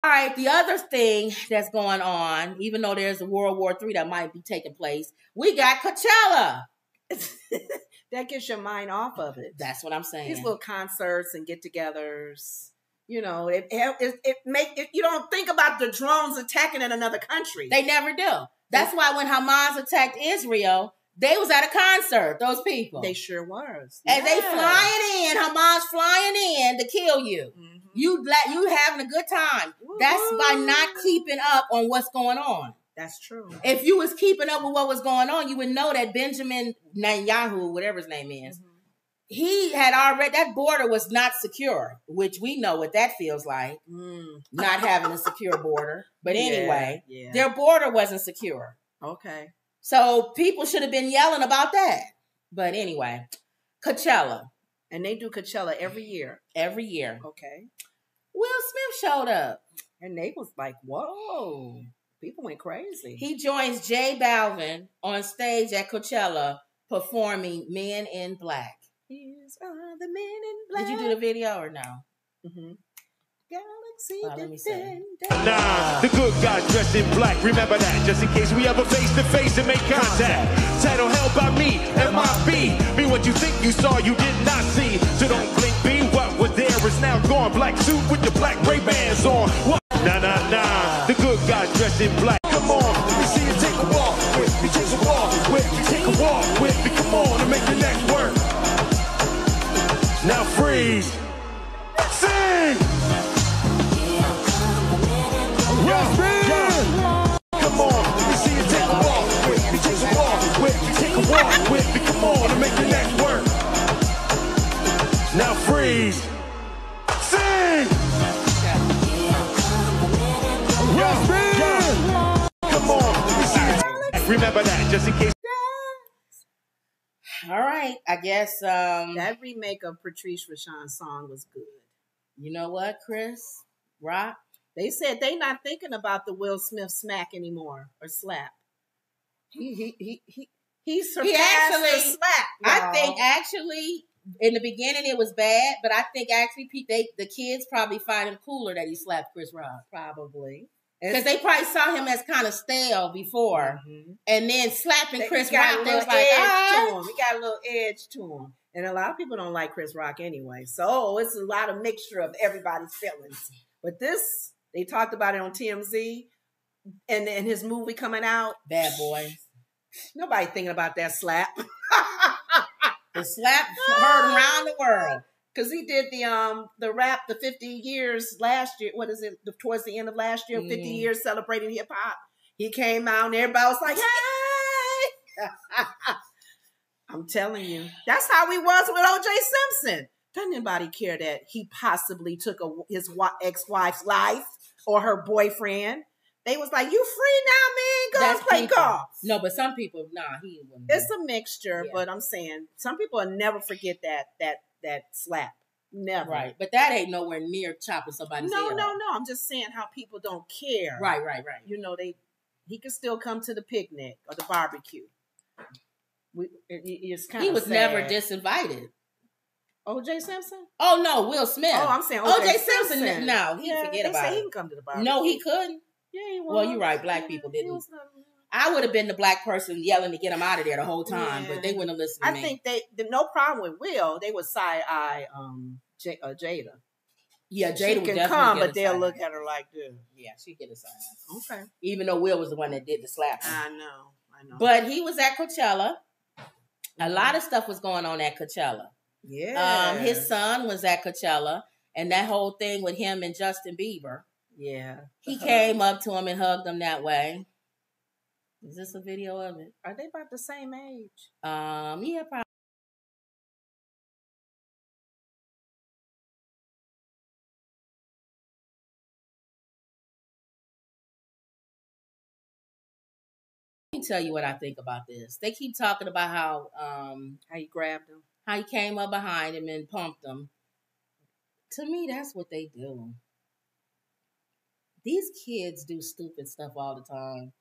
All right, the other thing that's going on, even though there's a World War III that might be taking place, we got Coachella. That gets your mind off of it. That's what I'm saying. These little concerts and get-togethers, you know, it you don't think about the drones attacking in another country. They never do. That's why when Hamas attacked Israel, they was at a concert, those people. They sure was. And they Hamas flying in to kill you. Mm-hmm. You having a good time. Woo-hoo. That's by not keeping up on what's going on. That's true. If you was keeping up with what was going on, you would know that Benjamin Netanyahu, whatever his name is, mm-hmm. he had already, that border was not secure, which we know what that feels like, not having a secure border. But anyway, their border wasn't secure. Okay. So people should have been yelling about that. But anyway, Coachella. And they do Coachella every year. Every year. Okay. Will Smith showed up. And they was like, whoa. People went crazy. He joins J Balvin on stage at Coachella performing Men in Black. Here's all the men in black. Did you do the video or no? Mm-hmm. Galaxy let me see. Nah, the good guys dressed in black. Remember that, just in case we ever face to face and make contact. Title held by me, MIB. Be what you think you saw, you did not see. So don't blink, be what was there is now gone. Black suit with the black Ray-Bans on. What? Nah. The good guys dressed in black. Come on, let me see you take a walk with me. Take a walk with me. Take a walk with me. Come on and make the next work. Now freeze. Sing. Come on, let me see you take a walk with me. Take a walk with me. Take a walk with me. Come on and make the next work. Now freeze. Sing. Come on, let me see you. Remember that, just in case. All right, I guess that remake of Patrice Rashawn's song was good. You know what, Chris Rock? They said they not thinking about the Will Smith smack anymore or slap. He surpassed the slap. I think actually in the beginning it was bad, but I think actually the kids probably find him cooler that he slapped Chris Rock. Probably. Because they probably saw him as kind of stale before. Mm-hmm. And then slapping Chris Rock, they was like, he got a little edge to him. And a lot of people don't like Chris Rock anyway. So it's a lot of mixture of everybody's feelings. But this, they talked about it on TMZ and his movie coming out. Bad Boys. Nobody thinking about that slap. The slap heard around the world. Because he did the rap, the 50 years last year. What is it? Towards the end of last year, 50 years celebrating hip hop. He came out and everybody was like, hey! I'm telling you. That's how he was with O.J. Simpson. Doesn't anybody care that he possibly took his ex-wife's life or her boyfriend? They was like, you free now, man. Go play golf. No, but some people, he wouldn't. It's a mixture, but I'm saying some people will never forget that slap. Never. Right. But that ain't nowhere near chopping somebody's head off. No. I'm just saying how people don't care. Right. You know, he could still come to the picnic or the barbecue. It's kind he was never disinvited. O.J. Simpson? Oh, no, Will Smith. Oh, I'm saying O.J. Simpson. No, he forget about it. He can come to the barbecue. No, he couldn't. Yeah, he was. Well, you're right. Black people didn't. I would have been the black person yelling to get him out of there the whole time, but they wouldn't have listened to me. I think no problem with Will. They would side-eye Jada. Yeah, Jada she would can come, but they'll look at her like this. Yeah, she get a side. Okay. Even though Will was the one that did the slapping. I know. But he was at Coachella. A lot of stuff was going on at Coachella. Yeah. His son was at Coachella, and that whole thing with him and Justin Bieber. Yeah. He came up to him and hugged him that way. Is this a video of it? Are they about the same age? Yeah, probably. Let me tell you what I think about this. They keep talking about how he grabbed him. How he came up behind him and pumped him. To me, that's what they do. These kids do stupid stuff all the time.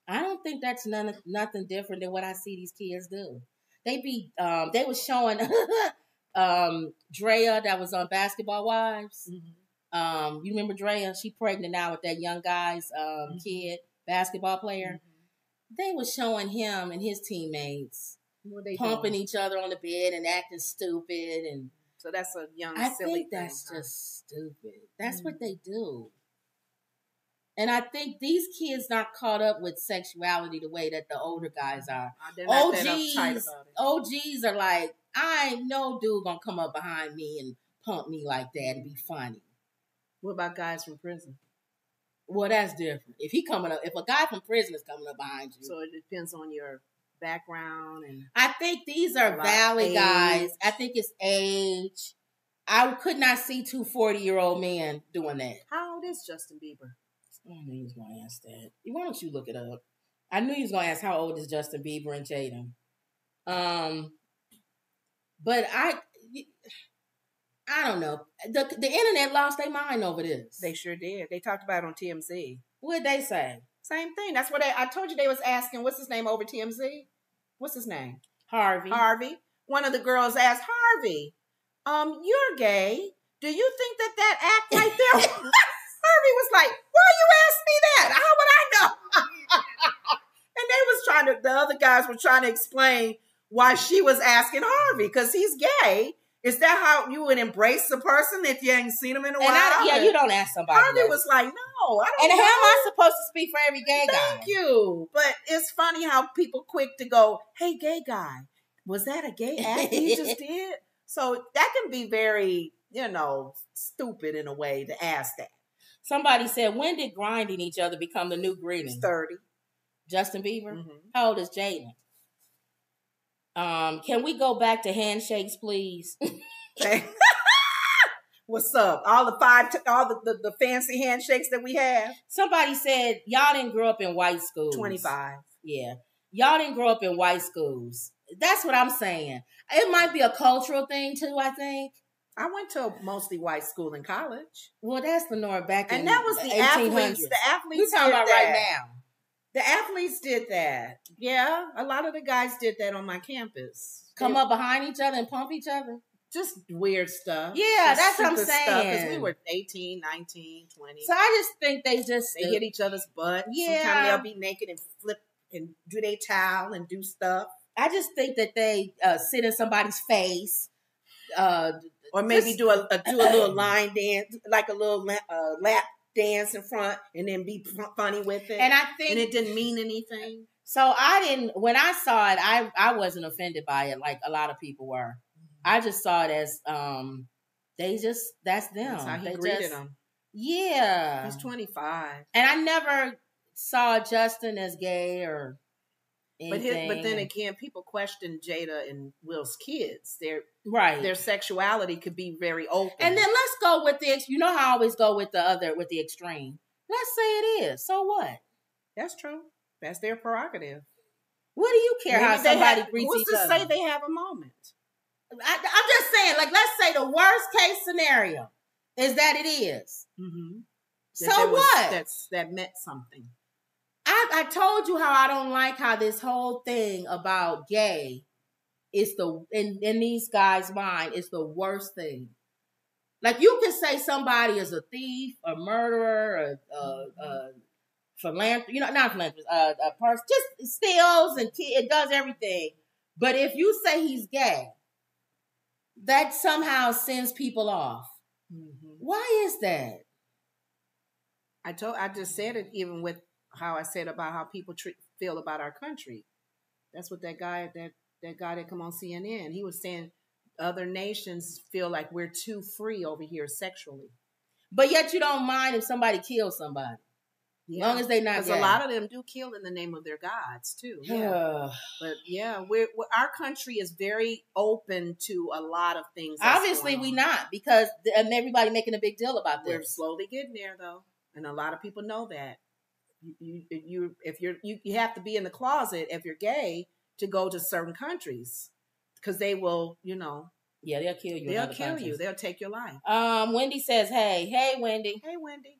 I don't think that's nothing different than what I see these kids do. They were showing Drea that was on Basketball Wives. You remember Drea? She pregnant now with that young guy's kid, basketball player. They were showing him and his teammates pumping each other on the bed and acting stupid, and so that's a young I silly think that's just stupid. That's what they do. And I think these kids not caught up with sexuality the way that the older guys are. OGs are like, I ain't no dude gonna come up behind me and pump me like that and be funny. What about guys from prison? Well, that's different. If a guy from prison is coming up behind you. So it depends on your background and I think these are valley guys. I think it's age. I could not see 2 40-year-old men doing that. How old is Justin Bieber? I knew he was going to ask that. Why don't you look it up? I knew he was going to ask how old is Justin Bieber and Jada. But I don't know. The internet lost their mind over this. They sure did. They talked about it on TMZ. What'd they say? Same thing. That's what I told you. They was asking, what's his name over TMZ? What's his name? Harvey. One of the girls asked, Harvey, you're gay. Do you think that act right there? Harvey was like, why you ask me that? How would I know? And the other guys were trying to explain why she was asking Harvey, because he's gay. Is that how you would embrace a person if you ain't seen him in a while? You don't ask somebody. Harvey was like, no, I don't know. And how am I supposed to speak for every gay guy? Thank you. But it's funny how people quick to go, hey, gay guy, was that a gay act you just did? So that can be very, stupid in a way to ask that. Somebody said, when did grinding each other become the new greeting? 30. Justin Bieber? How old is Jaden? Can we go back to handshakes, please? What's up? All the fancy handshakes that we have? Somebody said, y'all didn't grow up in white schools. 25. Yeah. Y'all didn't grow up in white schools. That's what I'm saying. It might be a cultural thing, too, I think. I went to a mostly white school in college. Well, that's the norm back in and that was the 1800s. athletes. The athletes we're talking about that. right now. The athletes did that. Yeah, a lot of the guys did that on my campus. Come up behind each other and pump each other? Just weird stuff. Yeah, that's what I'm saying. Because we were 18, 19, 20. So I just think they hit each other's butt. Yeah. Sometimes they'll be naked and flip and do their towel and do stuff. I just think that they sit in somebody's face. Or maybe do a little line dance, like a little lap dance in front, and then be funny with it. And I think, and it didn't mean anything. So when I saw it, I wasn't offended by it like a lot of people were. I just saw it as that's them. That's how he greeted them. Yeah, he's 25, and I never saw Justin as gay or anything. But then again, people question Jada and Will's kids. Their sexuality could be very open. And then let's go with how I always go with the extreme. Let's say it is. So what? That's true. That's their prerogative. What do you care how somebody greets each other? Who's to say they have a moment? I'm just saying, like, let's say the worst case scenario is that it is. Mm-hmm. So what? That meant something. I told you how I don't like how this whole thing about gay is in these guys' mind is the worst thing. Like, you can say somebody is a thief, a murderer, a philanthropist, not philanthropist, a person just steals and it does everything. But if you say he's gay, that somehow sends people off. Mm-hmm. Why is that? I just said it even with how I said about how people feel about our country. That's what that guy that come on CNN, he was saying other nations feel like we're too free over here sexually. But yet you don't mind if somebody kills somebody. Yeah. As long as they not gay. Because a lot of them do kill in the name of their gods too. Yeah. But yeah, our country is very open to a lot of things. Obviously we not, because everybody making a big deal about this. We're slowly getting there though. And a lot of people know that. You have to be in the closet if you're gay to go to certain countries, because they will, Yeah, they'll kill you. They'll kill you. They'll take your life. Wendy says, "Hey, Wendy. Hey, Wendy."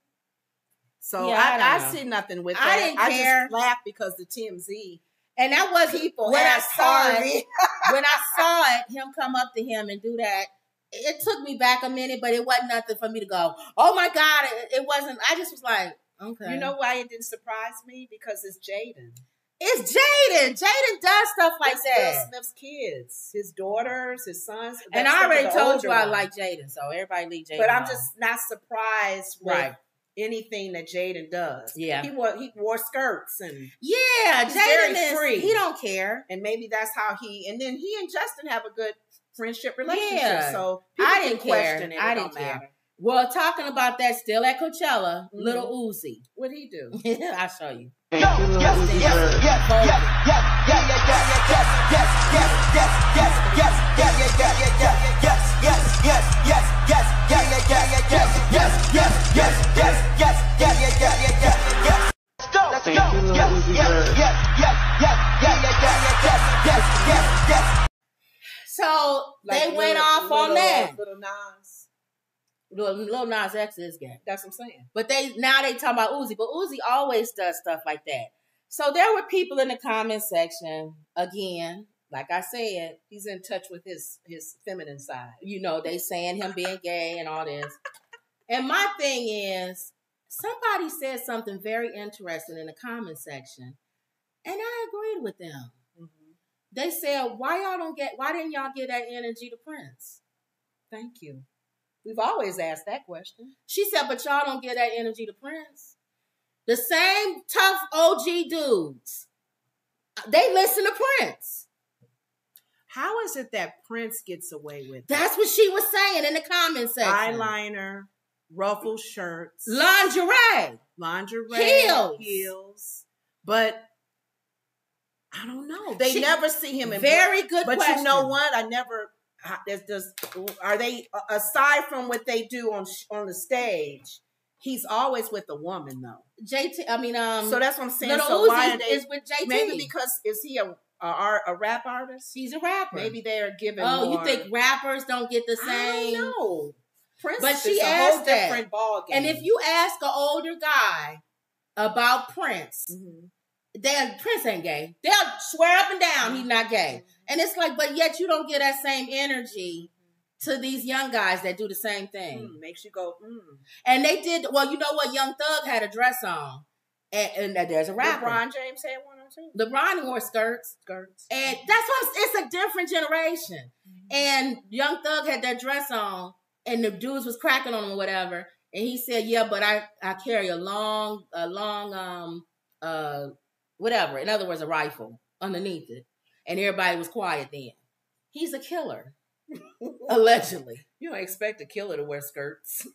So yeah, I see nothing with that. I didn't care. I just laughed because the TMZ and that was people when I saw it. When I saw it, him come up to him and do that. it took me back a minute, but it wasn't nothing for me to go, oh my God, it wasn't. I just was like, okay. You know why it didn't surprise me? Because it's Jaden. It's Jaden. Jaden does stuff like that. Smith's kids, his daughters, his sons. And I already told you I like Jaden, so everybody leave Jaden. But I'm just not surprised with anything that Jaden does. Yeah. He wore skirts and Jaden is free. He don't care. And maybe that's how and then he and Justin have a good friendship relationship. Yeah. So I didn't question care. it. I didn't care. Well, talking about that, still at Coachella, Lil Uzi. What'd he do? I'll show you. So they went off on that. Lil Nas X is gay. That's what I'm saying. But now they talking about Uzi. But Uzi always does stuff like that. So there were people in the comment section, again, like I said, he's in touch with his feminine side. You know, they saying him being gay and all this. And my thing is, somebody said something very interesting in the comment section, and I agreed with them. They said, why didn't y'all give that energy to Prince? Thank you. We've always asked that question. She said, but y'all don't give that energy to Prince. The same tough OG dudes, they listen to Prince. How is it that Prince gets away with it? That's what she was saying in the comment section. Eyeliner, ruffled shirts. Lingerie. Heels. But I don't know. They never see him in very good But question. You know what? Are they, aside from what they do on the stage, he's always with a woman though. So that's what I'm saying. Little so Uzi why are they, is with JT. Maybe because is he a rap artist? He's a rapper. Maybe they are giving. Oh, you think rappers don't get the same? I don't know. Prince, but she is a asked whole that. different ball game. And if you ask an older guy about Prince, Prince ain't gay. They'll swear up and down he's not gay. And it's like, but yet you don't get that same energy to these young guys that do the same thing. Makes you go, And they did, well, you know what? Young Thug had a dress on. And there's a rapper. LeBron James had one or two. LeBron wore skirts. And that's what it's a different generation. And Young Thug had that dress on, and the dudes was cracking on him or whatever. And he said, yeah, but I carry a long, whatever. In other words, a rifle underneath it. And everybody was quiet then. He's a killer. Allegedly. You don't expect a killer to wear skirts.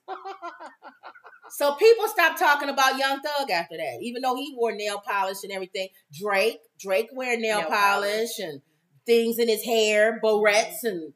So people stopped talking about Young Thug after that, even though he wore nail polish and everything. Drake wear nail polish and things in his hair, barrettes. And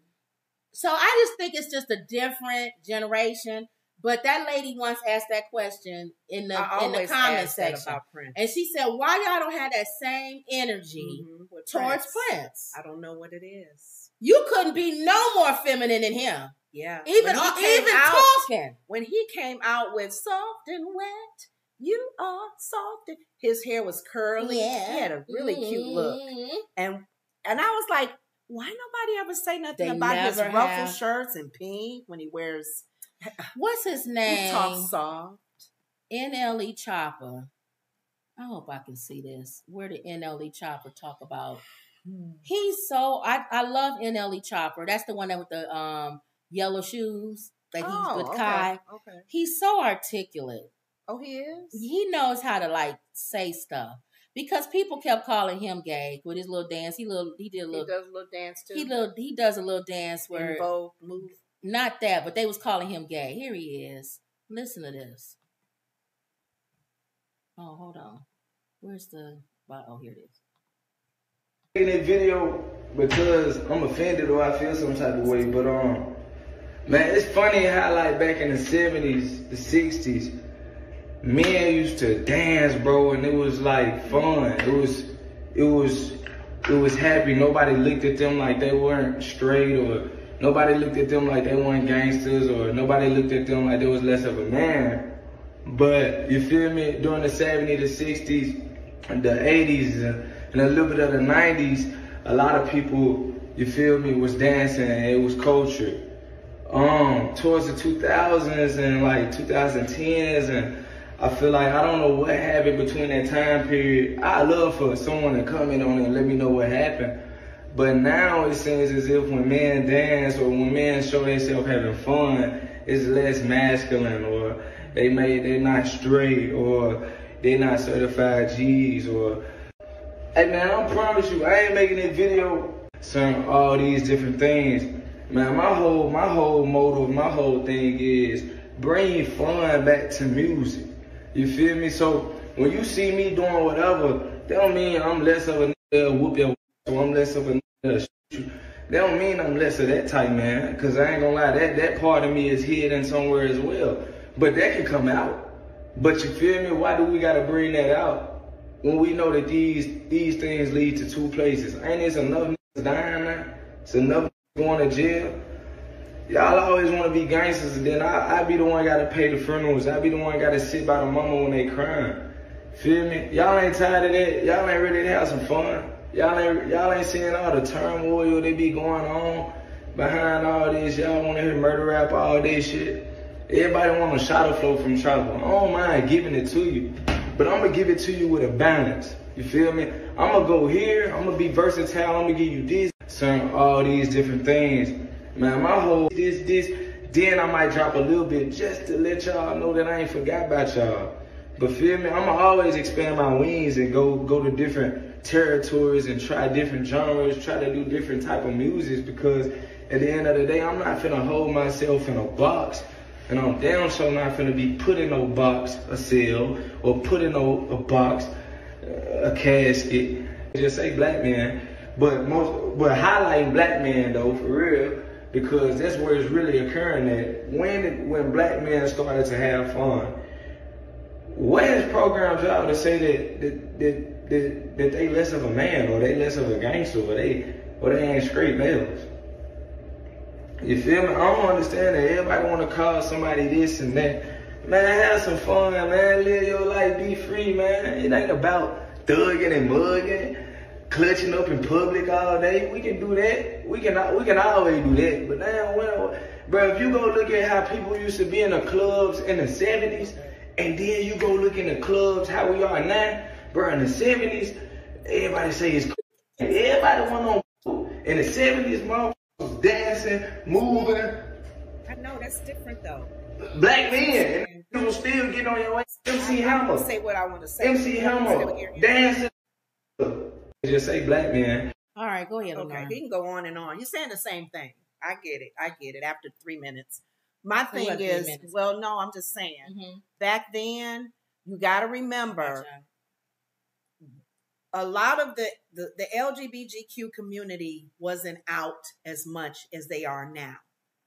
so I just think it's just a different generation. But that lady once asked that question in the comment section. And she said, why y'all don't have that same energy towards Prince? I don't know what it is. You couldn't be no more feminine than him. Yeah. Even talking. When he came out with soft and wet, you are soft. His hair was curly. Yeah. He had a really cute look. And I was like, why nobody ever say nothing about his ruffled shirts and pink when he wears... What's his name? He talks soft. NLE Chopper. I hope I can see this. Where did NLE Chopper talk about? He's so... I love NLE Chopper. That's the one that with the yellow shoes. That he's with Kai. Okay. He's so articulate. Oh, he is? He knows how to say stuff. Because people kept calling him gay with his little dance. He does a little dance too. He does a little dance where move. Not that, but they was calling him gay. Here he is. Listen to this. Oh, hold on. Where's the... Oh, here it is. In that video because I'm offended or I feel some type of way, but man, it's funny how back in the 70s, the 60s, men used to dance, bro, and it was fun. It was happy. Nobody looked at them like they weren't straight, or nobody looked at them like they weren't gangsters, or nobody looked at them like they was less of a man. But you feel me? During the 70s, the 60s, the 80s, and a little bit of the 90s, a lot of people, you feel me, was dancing and it was culture. towards the 2000s and like 2010s, and I feel like I don't know what happened between that time period. I love for someone to comment on it and let me know what happened. But now it seems as if when men dance or when men show themselves having fun, it's less masculine, or they're not straight, or they're not certified G's, or hey man, I promise you, I ain't making this video saying all these different things. Man, my whole motive, my whole thing is bring fun back to music. You feel me? So when you see me doing whatever, that don't mean I'm less of a nigga whoop your or I'm less of a nigga shoot you. That don't mean I'm less of that type, man. Cause I ain't gonna lie, that part of me is hidden somewhere as well. But that can come out. But you feel me? Why do we gotta bring that out when we know that these things lead to two places? Ain't this enough niggas dying now? It's enough going to jail. Y'all always want to be gangsters, and then I be the one got to pay the funerals. I be the one got to sit by the mama when they crying. Feel me? Y'all ain't tired of that. Y'all ain't ready to have some fun. Y'all ain't seeing all the turmoil that be going on behind all this. Y'all want to hear murder rap, all this shit. Everybody want a shot of flow from Trouble. I don't mind giving it to you, but I'm gonna give it to you with a balance. You feel me? I'm gonna go here. I'm gonna be versatile. I'm gonna give you this, all these different things. Man, my whole this, then I might drop a little bit just to let y'all know that I ain't forgot about y'all. But feel me, I'ma always expand my wings and go to different territories and try different genres, try to do different type of music, because at the end of the day, I'm not finna hold myself in a box. And I'm damn sure not finna be put in no box, a cell, or put in a box, a casket. Just say black man, but highlighting black men though, for real. Because that's where it's really occurring at. When black men started to have fun, what has programmed y'all to say that they less of a man, or they less of a gangster, or they ain't straight males? You feel me? I don't understand that everybody want to call somebody this and that. Man, have some fun, man. Live your life, be free, man. It ain't about thugging and mugging, clutching up in public all day. We can do that. We can always do that. But damn well, bro, if you go look at how people used to be in the clubs in the 70s, and then you go look in the clubs how we are now, bro, in the 70s, everybody say it's cool. Everybody went on in the 70s, motherfuckers was dancing, moving. I know, that's different though. Black men, and people still getting on your ass. MC Hammer. Say what I want to say. MC Hammer, dancing. Just say black man. All right, go ahead. Okay, he can go on and on. You're saying the same thing. I get it. After 3 minutes. My thing is, well, no, I'm just saying, back then, you got to remember, a lot of the LGBTQ community wasn't out as much as they are now.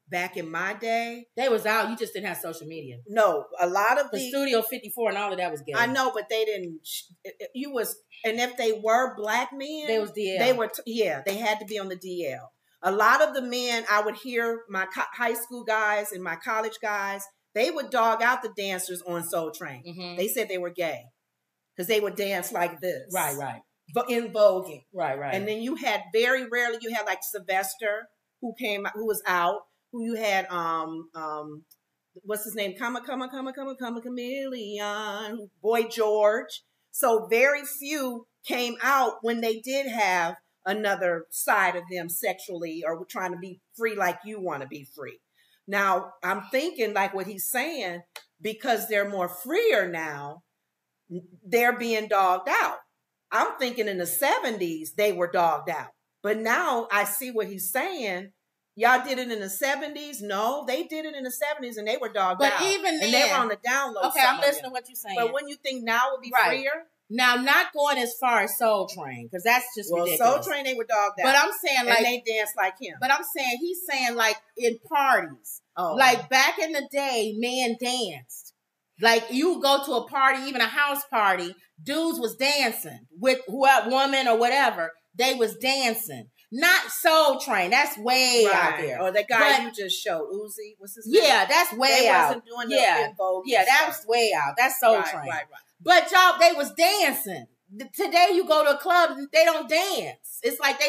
Back in my day, they was out. You just didn't have social media. No, a lot of the Studio 54 and all of that was gay. I know, but they didn't. And if they were black men, they was DL. They were, they had to be on the DL. A lot of the men, I would hear my high school guys and my college guys, they would dog out the dancers on Soul Train. They said they were gay because they would dance like this, right, in voguing, right. And then you had very rarely like Sylvester who was out. Who you had, what's his name? Chameleon, Boy George. So very few came out when they did have another side of them sexually or trying to be free like you want to be free. Now, I'm thinking like what he's saying, because they're more freer now, they're being dogged out. I'm thinking in the 70s, they were dogged out. But now I see what he's saying. Y'all did it in the 70s? No, they did it in the 70s and they were dogged out. But even then, and they were on the download. Okay, I'm listening to what you're saying. But when you think now would be freer? Now, not going as far as Soul Train, because that's just ridiculous. Soul Train, they were dogged out. But I'm saying like... And they danced like him. But I'm saying, he's saying like in parties. Oh. Like back in the day, men danced. Like you go to a party, even a house party, dudes was dancing with whoever, woman or whatever. They was dancing. Not Soul Train. That's way out there. Or the guy you just showed, Uzi. What's his name? Yeah, that's way out. They wasn't doing the Vogue. Yeah, that was way out. That's Soul Train. Right. But y'all, they was dancing. Today you go to a club, they don't dance. It's like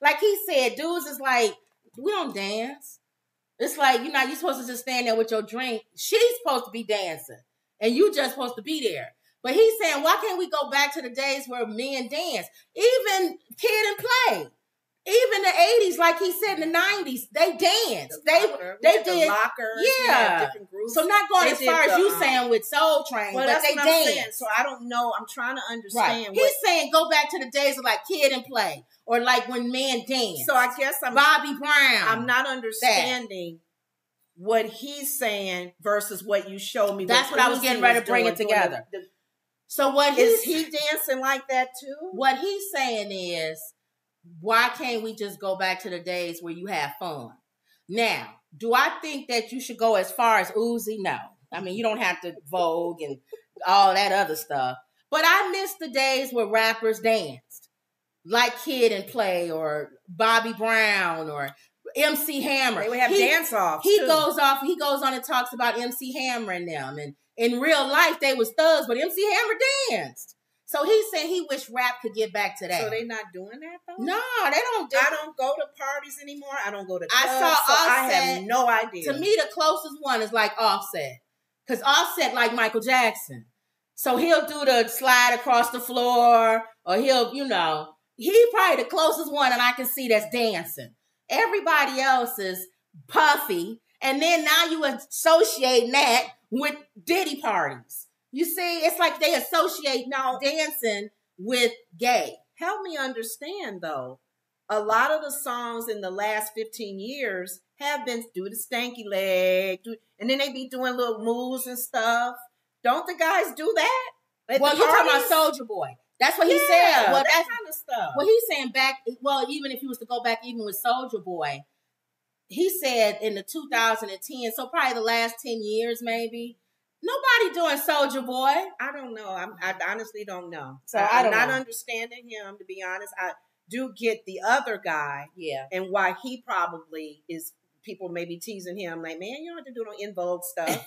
like he said, dudes is like, we don't dance. It's like, you're supposed to just stand there with your drink. She's supposed to be dancing. And you just supposed to be there. But he's saying, why can't we go back to the days where men dance? Even Kid and Play. Even the 80s, like he said, in the 90s, they danced. They did. Lockers, yeah. Different groups. So not going as far as you saying with Soul Train, well, but they danced. So I don't know. I'm trying to understand. Right. He's saying go back to the days of like Kid and Play or like when men danced. So I guess Bobby Brown. I'm not understanding what he's saying versus what you showed me. That's what I was getting ready to bring it together. So what is he dancing like that too? What he's saying is, why can't we just go back to the days where you have fun? Now, do I think that you should go as far as Uzi? No. I mean, you don't have to Vogue and all that other stuff. But I miss the days where rappers danced. Like Kid and Play or Bobby Brown or MC Hammer. They would have dance-offs. He goes on and talks about MC Hammer and them. And in real life, they was thugs, but MC Hammer danced. So he's saying he wish rap could get back to that. So they not doing that though? No, they don't. I don't go to parties anymore. I don't go to clubs. I saw Offset. I have no idea. To me, the closest one is like Offset. Because Offset like Michael Jackson. So he'll do the slide across the floor or he'll, he probably the closest one and I can see that's dancing. Everybody else is puffy. And then now you associating that with Diddy parties. You see, it's like they associate now dancing with gay. Help me understand, though. A lot of the songs in the last 15 years have been do the stanky leg, and then they be doing little moves and stuff. Don't the guys do that? Well, you're talking about Soulja Boy. That's what he said. Well, that kind of stuff. Well, he's saying even if he was to go back even with Soulja Boy, he said in the 2010, so probably the last 10 years maybe, nobody doing Soulja Boy. I don't know. I honestly don't know. So I'm not understanding him, to be honest. I do get the other guy. Yeah. And why he probably is, people maybe teasing him like, man, you don't have to do no In Vogue stuff.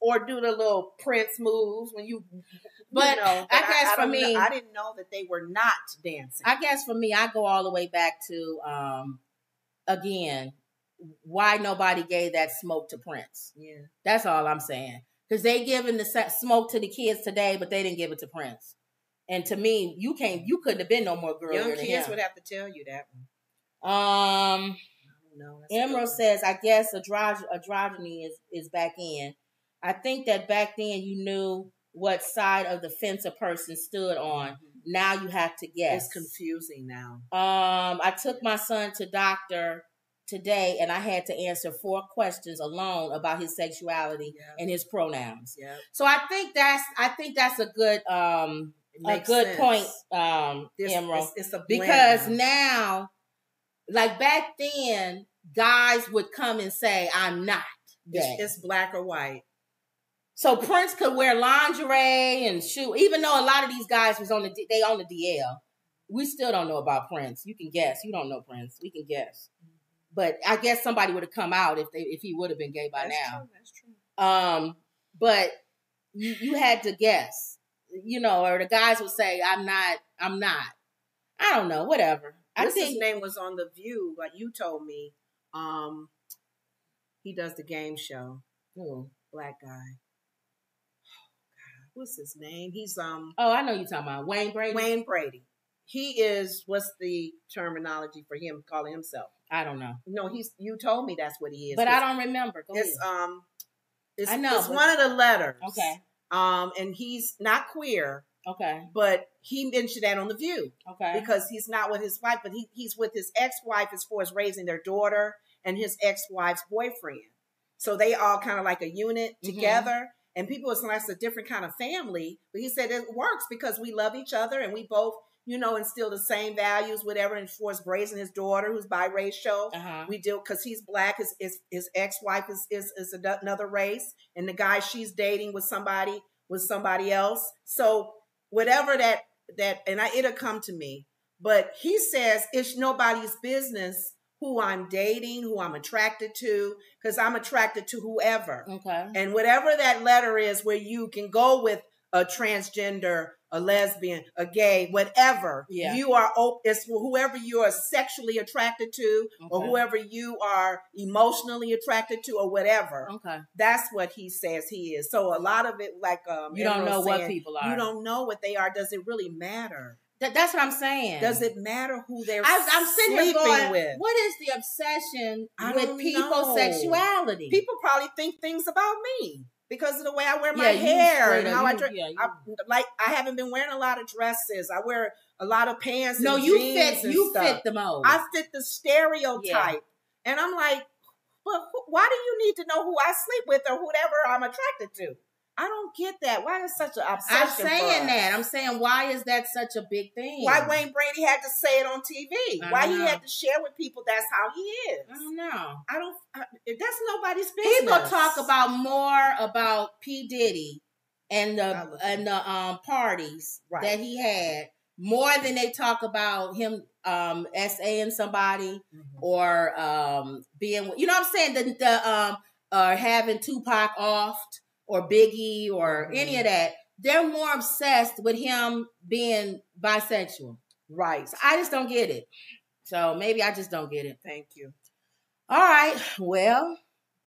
Or do the little Prince moves when you But I guess for me, I didn't know that they were not dancing. I guess for me, I go all the way back to, again, why nobody gave that smoke to Prince. Yeah. That's all I'm saying. Because they giving the smoke to the kids today, but they didn't give it to Prince. And to me, you couldn't have been no more girl. Young kids would have to tell you that one. Emerald says, I guess androgyny is back in. I think that back then you knew what side of the fence a person stood on. Mm-hmm. Now you have to guess. It's confusing now. I took my son to doctor today, and I had to answer 4 questions alone about his sexuality and his pronouns. Yep. So I think that's a good point, Emerald. It's a blend. Because now, like back then, guys would come and say, "I'm not gay." It's black or white. So Prince could wear lingerie and shoe, even though a lot of these guys was on the DL. We still don't know about Prince. You can guess. You don't know Prince. We can guess. But I guess somebody would have come out if he would have been gay by now. That's true. But you had to guess, or the guys would say, I'm not. I don't know, whatever. His name was on The View, like you told me. He does the game show. Ooh. Black guy. What's his name? He's Oh, I know you're talking about Wayne Brady. Wayne Brady. He is. What's the terminology for him calling himself? I don't know. No, you told me that's what he is. But I don't remember. It's I know. It's one of the letters. Okay. And he's not queer. Okay. But he mentioned that on The View. Okay. Because he's not with his wife, but he's with his ex-wife as far as raising their daughter and his ex-wife's boyfriend. So they all kind of like a unit together. And people was like, it's a different kind of family. But he said it works because we love each other and we both, instill the same values, whatever. And for raising his daughter, who's biracial, we do because he's black. His ex-wife is another race, and the guy she's dating with somebody else. So whatever that, and it'll come to me. But he says it's nobody's business who I'm dating, who I'm attracted to, because I'm attracted to whoever. Okay. And whatever that letter is, where you can go with a transgender, a lesbian, a gay, whatever. Yeah. You are, it's whoever you are sexually attracted to, or whoever you are emotionally attracted to, or whatever. Okay. That's what he says he is. So a lot of it, like you don't know what people are. You don't know what they are. Does it really matter? That's what I'm saying. Does it matter who they're I'm sitting here going, with? What is the obsession with people's sexuality? People probably think things about me because of the way I wear my hair and how I dress. Like, I haven't been wearing a lot of dresses. I wear a lot of pants. No, and you jeans fit. You stuff. fit the mold. I fit the stereotype, and I'm like, well, why do you need to know who I sleep with or whoever I'm attracted to? I don't get that. Why is such an obsession? I'm saying that. I'm saying, why is that such a big thing? Why Wayne Brady had to say it on TV? Why he had to share with people that's how he is? I don't know. That's nobody's business. People talk about more about P. Diddy and the parties that he had more than they talk about him SAing somebody or being, you know what I'm saying? Having Tupac offed. Or Biggie or any of that, they're more obsessed with him being bisexual. Right. So I just don't get it. So maybe I just don't get it. Thank you. All right. Well,